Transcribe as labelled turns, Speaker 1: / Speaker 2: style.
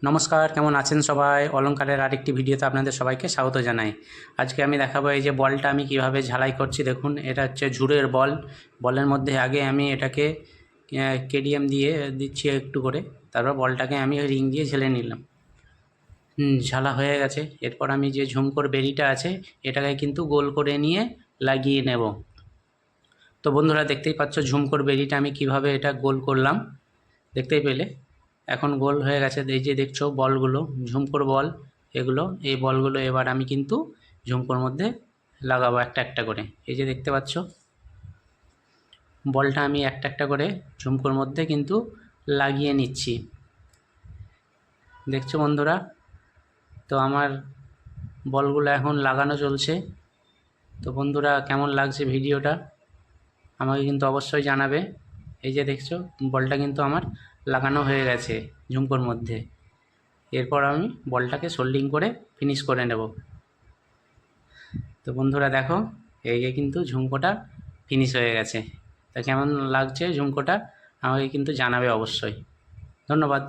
Speaker 1: নমস্কার, কেমন আছেন সবাই? অলংকারের আরেকটি ভিডিওতে আপনাদের সবাইকে স্বাগত জানাই। আজকে আমি দেখাবো এই যে বলটা আমি কিভাবে ঝালাই করছি। দেখুন, এটা হচ্ছে ঝুরের বল। বলের মধ্যে আগে আমি এটাকে কেডিএম দিয়ে দিচ্ছি একটু করে, তারপর বলটাকে আমি রিং দিয়ে ঝেলে নিলাম। ঝালা হয়ে গেছে। এরপর আমি যে ঝুমকোর বেরিটা আছে এটাকে কিন্তু গোল করে নিয়ে লাগিয়ে নেব। তো বন্ধুরা, দেখতেই পাচ্ছ ঝুমকোর বেরিটা আমি কিভাবে এটা গোল করলাম, দেখতেই পেলে। এখন গোল হয়ে গেছে। এই যে দেখছো বলগুলো, ঝুমকোর বল এগুলো, এই বলগুলো এবার আমি কিন্তু ঝুমকোর মধ্যে লাগাবো একটা একটা করে। এই যে দেখতে পাচ্ছ বলটা আমি একটা একটা করে ঝুমকোর মধ্যে কিন্তু লাগিয়ে নিচ্ছি। দেখছো বন্ধুরা, তো আমার বলগুলো এখন লাগানো চলছে। তো বন্ধুরা, কেমন লাগছে ভিডিওটা আমাকে কিন্তু অবশ্যই জানাবে। এই যে দেখছো বলটা কিন্তু আমার লাগানো হয়ে গেছে ঝুমকোর মধ্যে। এরপর আমি বলটাকে সোল্ডিং করে ফিনিশ করে নেব। তো বন্ধুরা দেখো, এই যে কিন্তু ঝুমকোটা ফিনিশ হয়ে গেছে। তা কেমন লাগছে ঝুমকোটা আমাকে কিন্তু জানাবে অবশ্যই। ধন্যবাদ।